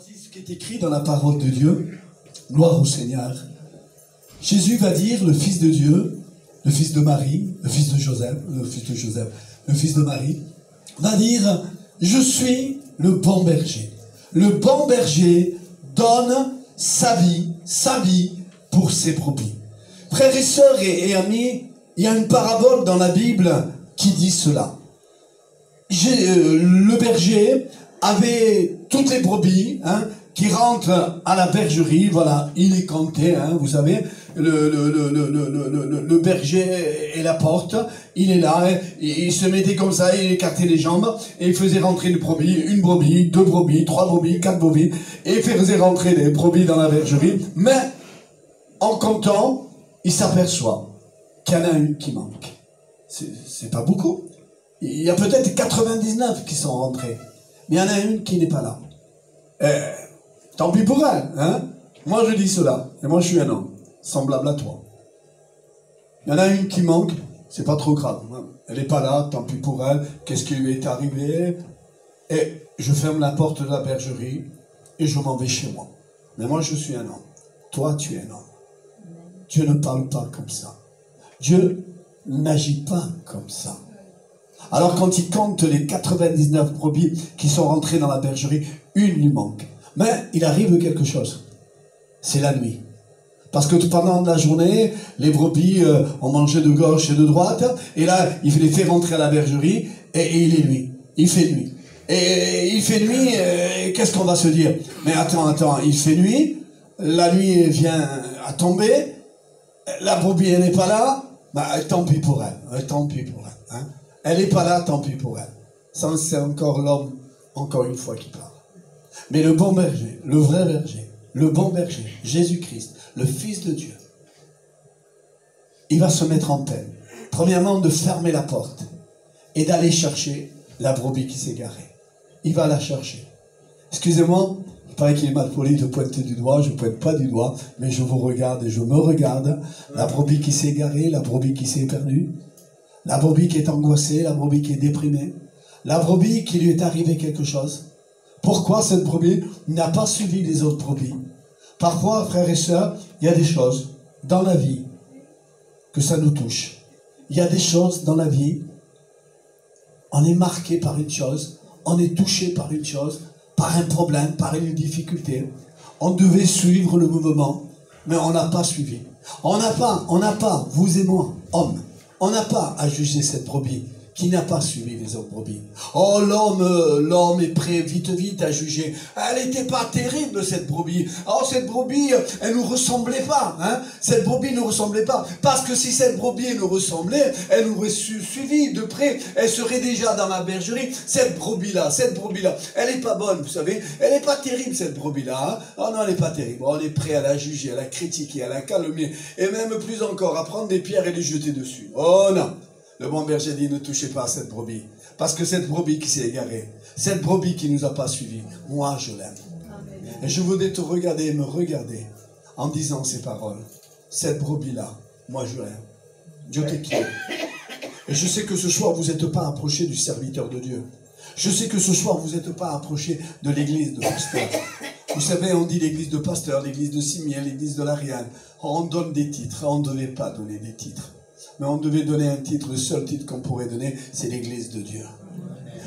Voici ce qui est écrit dans la parole de Dieu. Gloire au Seigneur. Jésus va dire, le Fils de Dieu, le Fils de Marie, le Fils de Joseph, le Fils de Marie, va dire, je suis le bon berger. Le bon berger donne sa vie pour ses brebis. Frères et sœurs et amis, il y a une parabole dans la Bible qui dit cela. Le berger avait toutes les brebis qui rentrent à la bergerie. Voilà, il est compté, vous savez, le berger et la porte, il est là, il se mettait comme ça, il écartait les jambes, et il faisait rentrer une brebis, deux brebis, trois brebis, quatre brebis, et il faisait rentrer les brebis dans la bergerie, mais en comptant, il s'aperçoit qu'il y en a une qui manque. C'est pas beaucoup. Il y a peut-être 99 qui sont rentrés, mais il y en a une qui n'est pas là. Tant pis pour elle, Moi je dis cela, et moi je suis un homme, semblable à toi. Il y en a une qui manque, c'est pas trop grave. Elle n'est pas là, tant pis pour elle, qu'est-ce qui lui est arrivé? Et je ferme la porte de la bergerie, et je m'en vais chez moi. Mais moi je suis un homme, toi tu es un homme. Dieu ne parle pas comme ça. Dieu n'agit pas comme ça. Alors quand il compte les 99 brebis qui sont rentrés dans la bergerie, une lui manque. Mais il arrive quelque chose. C'est la nuit. Parce que pendant la journée, les brebis ont mangé de gauche et de droite. Et là, il les fait rentrer à la bergerie et il est nuit. Il fait nuit. Et il fait nuit, qu'est-ce qu'on va se dire? Mais attends, il fait nuit. La nuit vient à tomber. La brebis, elle n'est pas là. Bah, tant pis pour elle. Tant pis pour elle. Elle n'est pas là, tant pis pour elle. Ça, c'est encore l'homme, encore une fois, qui parle. Mais le bon berger, le vrai berger, le bon berger, Jésus-Christ, le Fils de Dieu, il va se mettre en peine. Premièrement, de fermer la porte et d'aller chercher la brebis qui s'est garée. Il va la chercher. Excusez-moi, il paraît qu'il est mal poli de pointer du doigt, je ne pointe pas du doigt, mais je vous regarde et je me regarde. La brebis qui s'est garée, la brebis qui s'est perdue, la brebis qui est angoissée, la brebis qui est déprimée, la brebis qui lui est arrivé quelque chose. Pourquoi cette brebis n'a pas suivi les autres brebis? Parfois, frères et sœurs, il y a des choses dans la vie que ça nous touche. Il y a des choses dans la vie, on est marqué par une chose, on est touché par une chose, par un problème, par une difficulté. On devait suivre le mouvement, mais on n'a pas suivi. On n'a pas, vous et moi, hommes, on n'a pas à juger cette brebis qui n'a pas suivi les autres brebis. Oh, l'homme est prêt vite à juger. Elle n'était pas terrible, cette brebis. Oh, cette brebis, elle nous ressemblait pas. Cette brebis ne ressemblait pas. Parce que si cette brebis nous ressemblait, elle nous aurait suivi de près. Elle serait déjà dans la bergerie. Cette brebis-là, elle n'est pas bonne, vous savez. Elle n'est pas terrible, cette brebis-là. Oh non, elle n'est pas terrible. On est prêt à la juger, à la critiquer, à la calomnier. Et même plus encore, à prendre des pierres et les jeter dessus. Oh non. Le bon berger dit, ne touchez pas à cette brebis. Parce que cette brebis qui s'est égarée, cette brebis qui ne nous a pas suivis, moi je l'aime. Et je voudrais te regarder et me regarder en disant ces paroles. Cette brebis-là, moi je l'aime. Dieu te quitte. Et je sais que ce soir, vous n'êtes pas approché du serviteur de Dieu. Je sais que ce soir, vous n'êtes pas approché de l'église de pasteur. Vous savez, on dit l'église de pasteur, l'église de Simiel, l'église de l'Ariane. On donne des titres, on ne devait pas donner des titres. Mais on devait donner un titre, le seul titre qu'on pourrait donner, c'est l'église de Dieu.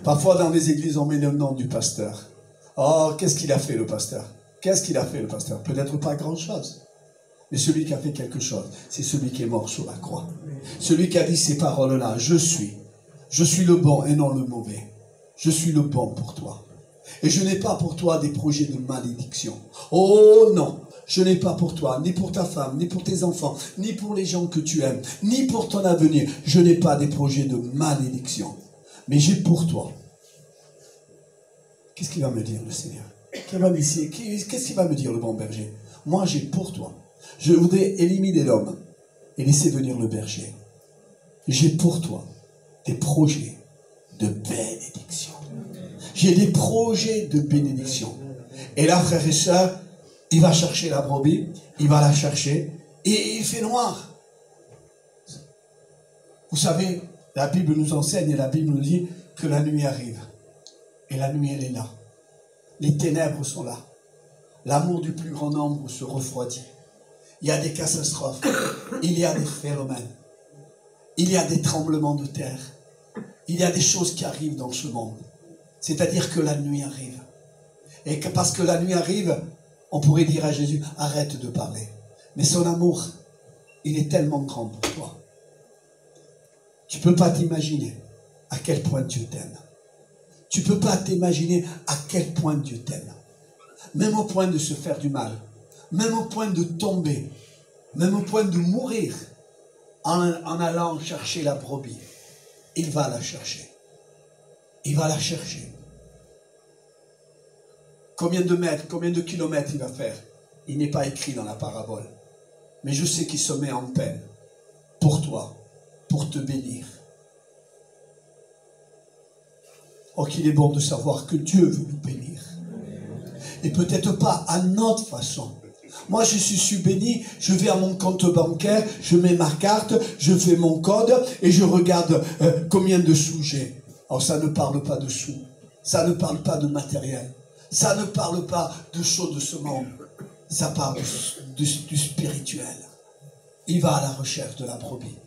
Parfois, dans les églises, on met le nom du pasteur. Oh, qu'est-ce qu'il a fait, le pasteur? Qu'est-ce qu'il a fait, le pasteur? Peut-être pas grand-chose. Mais celui qui a fait quelque chose, c'est celui qui est mort sur la croix. Celui qui a dit ces paroles-là, je suis le bon et non le mauvais. Je suis le bon pour toi. Et je n'ai pas pour toi des projets de malédiction. Oh non! Je n'ai pas pour toi, ni pour ta femme, ni pour tes enfants, ni pour les gens que tu aimes, ni pour ton avenir. Je n'ai pas des projets de malédiction. Mais j'ai pour toi. Qu'est-ce qu'il va me dire, le Seigneur? Qu'est-ce qu'il va me dire, le bon berger? Moi, j'ai pour toi. Je voudrais éliminer l'homme et laisser venir le berger. J'ai pour toi des projets de bénédiction. J'ai des projets de bénédiction. Et là, frères et sœurs, il va chercher la brebis, il va la chercher, et il fait noir. Vous savez, la Bible nous enseigne, et la Bible nous dit que la nuit arrive. Et la nuit, elle est là. Les ténèbres sont là. l'amour du plus grand nombre se refroidit. Il y a des catastrophes, il y a des phénomènes, il y a des tremblements de terre, il y a des choses qui arrivent dans ce monde. C'est-à-dire que la nuit arrive. Et que parce que la nuit arrive, on pourrait dire à Jésus, arrête de parler. Mais son amour, il est tellement grand pour toi. Tu ne peux pas t'imaginer à quel point Dieu t'aime. Tu ne peux pas t'imaginer à quel point Dieu t'aime. Même au point de se faire du mal, même au point de tomber, même au point de mourir, en allant chercher la brebis. Il va la chercher. Il va la chercher. Combien de mètres, combien de kilomètres il va faire? Il n'est pas écrit dans la parabole. Mais je sais qu'il se met en peine pour toi, pour te bénir. Oh, qu'il est bon de savoir que Dieu veut nous bénir. Et peut-être pas à notre façon. Moi, je suis béni, je vais à mon compte bancaire, je mets ma carte, je fais mon code et je regarde combien de sous j'ai. Alors, ça ne parle pas de sous. Ça ne parle pas de matériel. Ça ne parle pas de choses de ce monde. Ça parle du spirituel. Il va à la recherche de la brebis,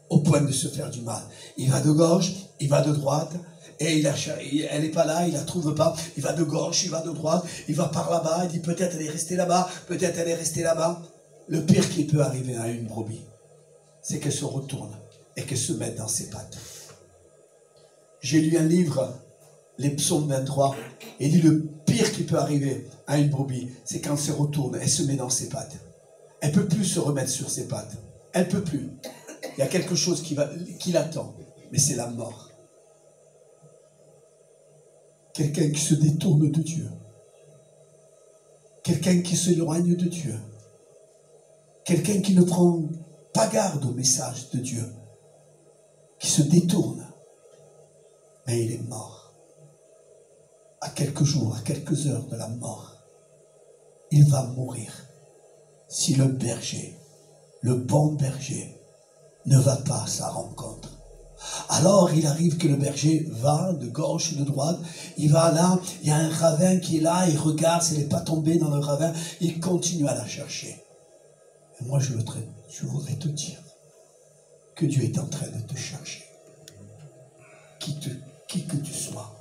au point de se faire du mal. Il va de gauche, il va de droite, et elle n'est pas là, il ne la trouve pas. Il va de gauche, il va de droite, il va par là-bas, il dit peut-être elle est restée là-bas, peut-être elle est restée là-bas. Le pire qui peut arriver à une brebis, c'est qu'elle se retourne et qu'elle se mette dans ses pattes. J'ai lu un livre, les psaumes 23, et il dit le pire qui peut arriver à une brebis, c'est quand elle se retourne, elle se met dans ses pattes. Elle ne peut plus se remettre sur ses pattes. Elle ne peut plus. Il y a quelque chose qui l'attend, mais c'est la mort. Quelqu'un qui se détourne de Dieu. Quelqu'un qui s'éloigne de Dieu. Quelqu'un qui ne prend pas garde au message de Dieu. Qui se détourne. Mais il est mort. À quelques jours, à quelques heures de la mort, il va mourir. Si le berger, le bon berger, ne va pas à sa rencontre. Alors il arrive que le berger va de gauche, de droite, il va là, il y a un ravin qui est là, il regarde, s'il n'est pas tombé dans le ravin, il continue à la chercher. Et moi je voudrais te dire que Dieu est en train de te chercher. Qui que tu sois,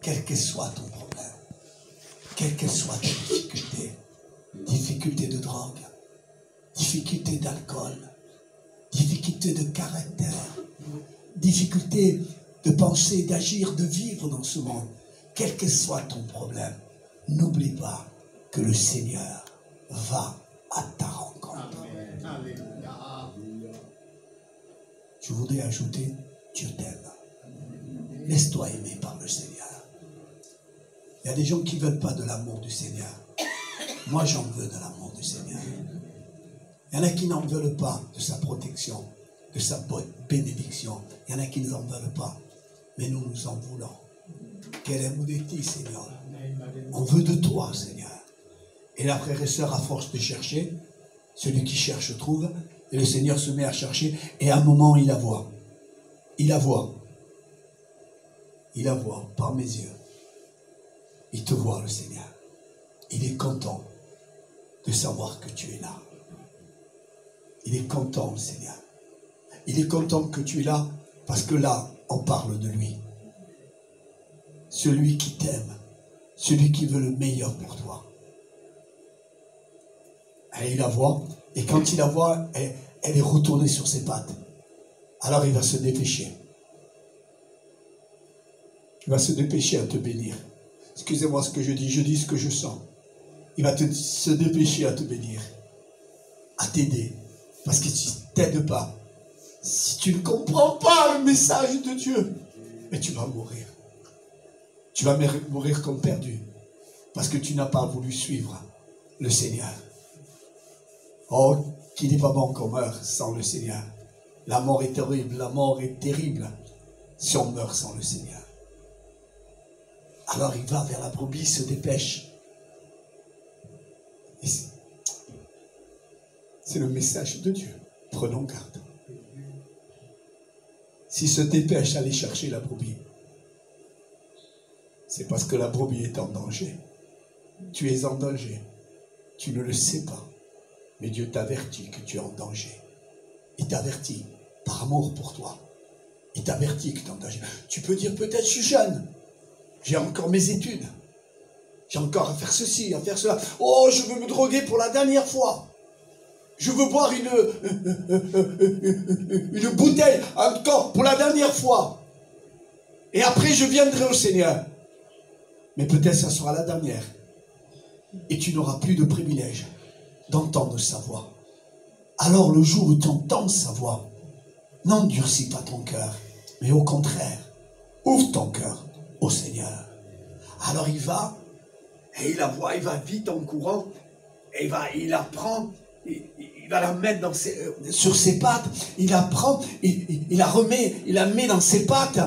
quel que soit ton problème, quelle que soit ta difficulté, difficulté de drogue, difficulté d'alcool, difficulté de caractère, difficulté de penser, d'agir, de vivre dans ce monde, quel que soit ton problème, n'oublie pas que le Seigneur va à ta rencontre. Je voudrais ajouter, Dieu t'aime. Laisse-toi aimer par le Seigneur. Il y a des gens qui ne veulent pas de l'amour du Seigneur. Moi, j'en veux de l'amour du Seigneur. Il y en a qui n'en veulent pas de sa protection, de sa bénédiction. Il y en a qui n'en veulent pas. Mais nous, nous en voulons. Quel amour de ti, Seigneur. On veut de toi, Seigneur. Et là, frères et sœurs, à force de chercher, celui qui cherche trouve, et le Seigneur se met à chercher, et à un moment, il la voit. Il la voit. Il la voit par mes yeux. Il te voit, le Seigneur. Il est content de savoir que tu es là. Il est content, le Seigneur. Il est content que tu es là, parce que là, on parle de lui. Celui qui t'aime, celui qui veut le meilleur pour toi. Et il la voit, et quand il la voit, elle est retournée sur ses pattes. Alors il va se dépêcher. Il va se dépêcher à te bénir. Excusez-moi ce que je dis ce que je sens. Il va se dépêcher à te bénir, à t'aider. Parce que si tu ne t'aides pas, si tu ne comprends pas le message de Dieu, mais tu vas mourir. Tu vas mourir comme perdu. Parce que tu n'as pas voulu suivre le Seigneur. Oh, qu'il n'est pas bon qu'on meure sans le Seigneur. La mort est terrible, la mort est terrible si on meurt sans le Seigneur. Alors il va vers la brebis, il se dépêche. C'est le message de Dieu. Prenons garde. S'il se dépêche d'aller chercher la brebis, c'est parce que la brebis est en danger. Tu es en danger. Tu ne le sais pas, mais Dieu t'avertit que tu es en danger. Il t'avertit par amour pour toi. Il t'avertit que tu es en danger. Tu peux dire peut-être je suis jeune, j'ai encore mes études, j'ai encore à faire ceci, à faire cela. Oh, je veux me droguer pour la dernière fois. Je veux boire une bouteille encore pour la dernière fois. Et après je viendrai au Seigneur. Mais peut-être ça sera la dernière. Et tu n'auras plus de privilège d'entendre sa voix. Alors le jour où tu entends sa voix, n'endurcis pas ton cœur, mais au contraire, ouvre ton cœur au Seigneur. Alors il va, et il la voit, il va vite en courant, et il la prend, il va la mettre sur ses pattes, il la prend, il la remet, il la met dans ses pattes,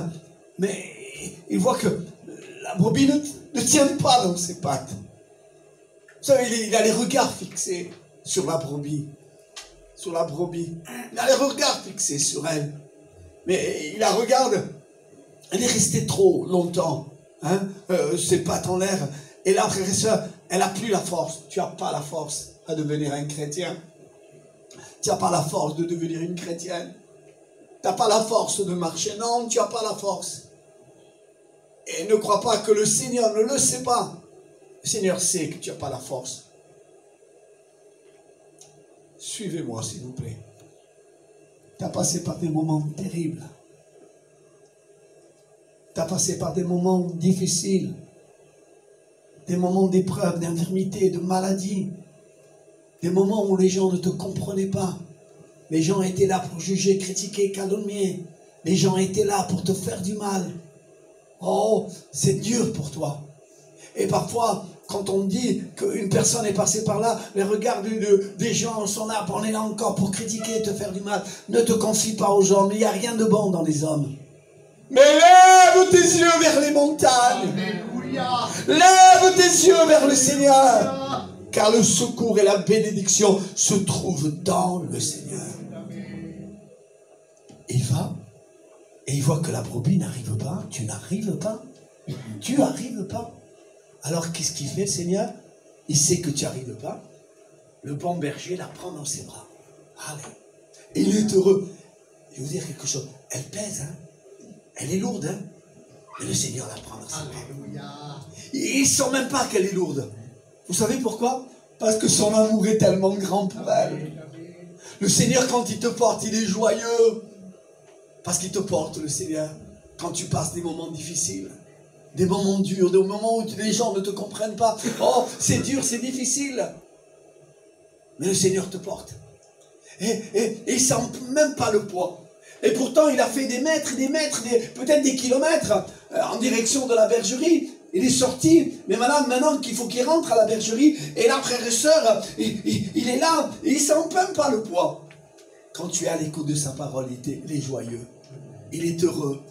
mais il voit que la brebis ne tient pas dans ses pattes. Vous savez, il a les regards fixés sur la brebis. Sur la brebis. Il a les regards fixés sur elle. Mais il la regarde. Elle est restée trop longtemps. Hein, ses pattes en l'air. Et là, frère et soeur, elle n'a plus la force. Tu n'as pas la force à devenir un chrétien. Tu n'as pas la force de devenir une chrétienne. Tu n'as pas la force de marcher. Non, tu n'as pas la force. Et ne crois pas que le Seigneur ne le sait pas. Le Seigneur sait que tu n'as pas la force. Suivez-moi, s'il vous plaît. Tu as passé par des moments terribles. Tu as passé par des moments difficiles. Des moments d'épreuve, d'infirmité, de maladie. Des moments où les gens ne te comprenaient pas. Les gens étaient là pour juger, critiquer, calomnier. Les gens étaient là pour te faire du mal. Oh, c'est dur pour toi. Et parfois, quand on dit qu'une personne est passée par là, les regards des gens sont là, on est là encore pour critiquer, te faire du mal. Ne te confie pas aux hommes, il n'y a rien de bon dans les hommes. Mais lève tes yeux vers les montagnes. Alléluia. Lève tes yeux vers le Seigneur. Car le secours et la bénédiction se trouvent dans le Seigneur. Il va, et il voit que la brebis n'arrive pas. Tu n'arrives pas. Tu n'arrives pas. Alors, qu'est-ce qu'il fait, le Seigneur? Il sait que tu n'arrives pas. Le bon berger la prend dans ses bras. Allez. Il est heureux. Je vais vous dire quelque chose. Elle pèse, hein. Elle est lourde, hein. Et le Seigneur la prend dans ses bras. Il ne sent même pas qu'elle est lourde. Vous savez pourquoi? Parce que son amour est tellement grand pour elle. Le Seigneur, quand il te porte, il est joyeux. Parce qu'il te porte, le Seigneur, quand tu passes des moments difficiles. Des moments durs, des moments où les gens ne te comprennent pas. Oh, c'est dur, c'est difficile. Mais le Seigneur te porte. Et il ne sent même pas le poids. Et pourtant, il a fait des mètres, peut-être des kilomètres en direction de la bergerie. Il est sorti, mais maintenant qu'il faut qu'il rentre à la bergerie, et là, frères et sœurs, il est là, et il ne sent même pas le poids. Quand tu es à l'écoute de sa parole, il est joyeux. Il est heureux.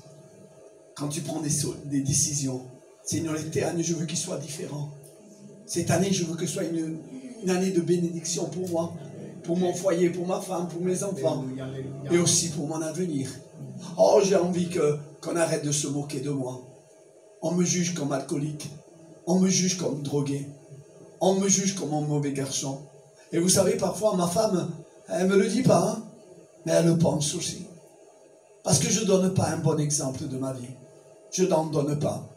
Quand tu prends des décisions, Seigneur, cette année, je veux qu'il soit différent. Cette année, je veux que ce soit une année de bénédiction pour moi, pour mon foyer, pour ma femme, pour mes enfants, et aussi pour mon avenir. Oh, j'ai envie qu'on arrête de se moquer de moi. On me juge comme alcoolique, on me juge comme drogué, on me juge comme un mauvais garçon. Et vous savez, parfois, ma femme, elle ne me le dit pas, hein, mais elle le pense aussi. Parce que je ne donne pas un bon exemple de ma vie. Je n'en donne pas.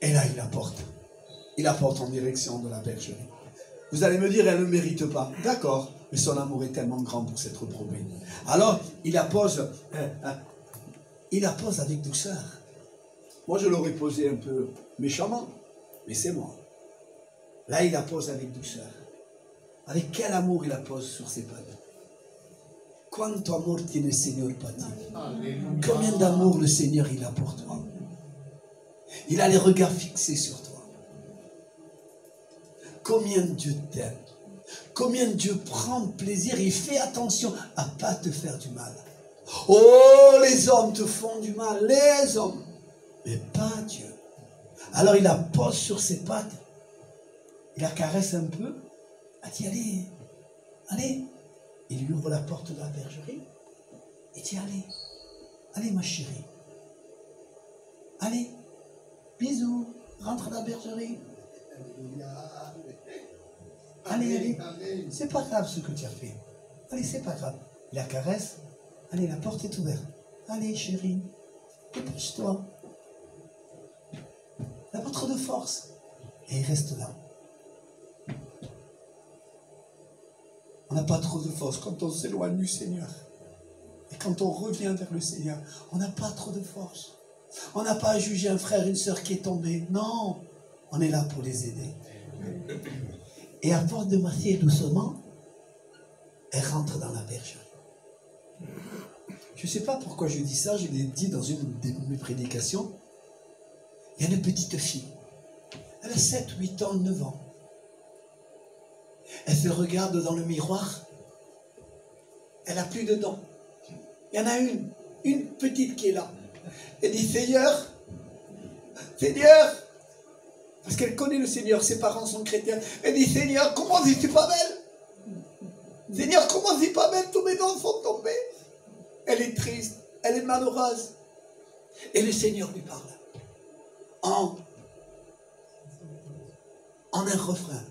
Et là, il apporte. Il apporte en direction de la bergerie. Vous allez me dire, elle ne mérite pas. D'accord, mais son amour est tellement grand pour s'être reprobé. Alors, il la pose avec douceur. Moi, je l'aurais posé un peu méchamment, mais c'est moi. Là, il la pose avec douceur. Avec quel amour il la pose sur ses pattes. Quanto amor tiene el Señor para ti. Combien d'amour le Seigneur il a pour toi. Il a les regards fixés sur toi. Combien Dieu t'aime. Combien Dieu prend plaisir. Il fait attention à ne pas te faire du mal. Oh, les hommes te font du mal. Les hommes. Mais pas Dieu. Alors il la pose sur ses pattes. Il la caresse un peu. Il dit, allez, allez. Il lui ouvre la porte de la bergerie. Il dit, allez, allez ma chérie. Allez, bisous, rentre à la bergerie. Allez, allez. C'est pas grave ce que tu as fait. Allez, c'est pas grave. Il la caresse. Allez, la porte est ouverte. Allez, chérie. Dépêche-toi. Il n'a pas trop de force. Et il reste là. On n'a pas trop de force quand on s'éloigne du Seigneur. Et quand on revient vers le Seigneur, on n'a pas trop de force. On n'a pas à juger un frère, une sœur qui est tombé. Non, on est là pour les aider. Et à force de marcher doucement, elle rentre dans la bergerie. Je ne sais pas pourquoi je dis ça, je l'ai dit dans une de mes prédications. Il y a une petite fille. Elle a 7, 8 ans, 9 ans. Elle se regarde dans le miroir. Elle n'a plus de dents. Il y en a une petite qui est là. Elle dit, Seigneur, Seigneur, parce qu'elle connaît le Seigneur, ses parents sont chrétiens. Elle dit, Seigneur, comment je suis pas belle? Seigneur, comment je suis pas belle? Tous mes dents sont tombés. Elle est triste, elle est malheureuse. Et le Seigneur lui parle en un refrain.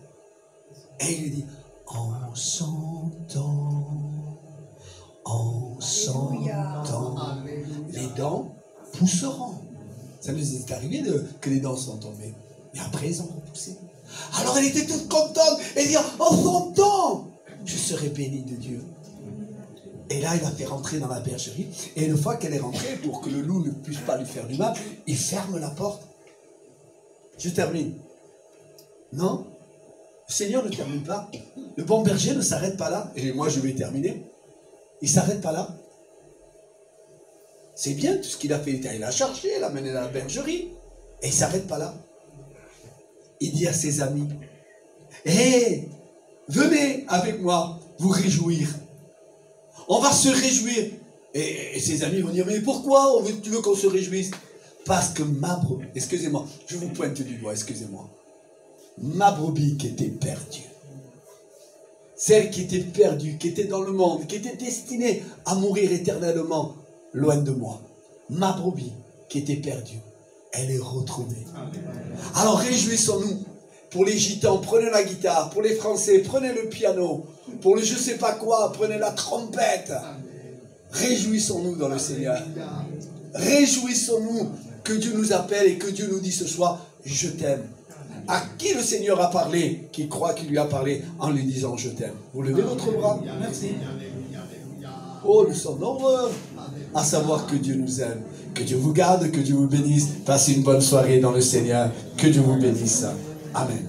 Et il lui dit, en chantant, les dents pousseront. Ça nous est arrivé que les dents sont tombées. Mais après, ils ont repoussé. Alors elle était toute contente. Elle dit, en son temps, je serai bénie de Dieu. Et là, il a fait rentrer dans la bergerie. Et une fois qu'elle est rentrée, pour que le loup ne puisse pas lui faire du mal, il ferme la porte. Je termine. Non, le Seigneur ne termine pas. Le bon berger ne s'arrête pas là. Et moi, je vais terminer. Il ne s'arrête pas là. C'est bien tout ce qu'il a fait. Il l'a cherché, il l'a mené dans la bergerie. Et il ne s'arrête pas là. Il dit à ses amis, hé, venez avec moi vous réjouir. On va se réjouir. Et ses amis vont dire, mais pourquoi tu veux qu'on se réjouisse? Parce que ma brebis, excusez-moi, je vous pointe du doigt, excusez-moi. Ma brebis qui était perdue, celle qui était perdue, qui était dans le monde, qui était destinée à mourir éternellement, loin de moi. Ma brebis qui était perdue, elle est retrouvée. Alors réjouissons-nous. Pour les gitans, prenez la guitare. Pour les Français, prenez le piano. Pour le je sais pas quoi, prenez la trompette. Réjouissons-nous dans le Seigneur. Réjouissons-nous que Dieu nous appelle et que Dieu nous dit ce soir, je t'aime. À qui le Seigneur a parlé, qui croit qu'il lui a parlé en lui disant je t'aime. Vous levez votre bras. Merci. Oh, nous sommes nombreux à savoir que Dieu nous aime. Que Dieu vous garde, que Dieu vous bénisse. Passez une bonne soirée dans le Seigneur. Que Dieu vous bénisse. Amen.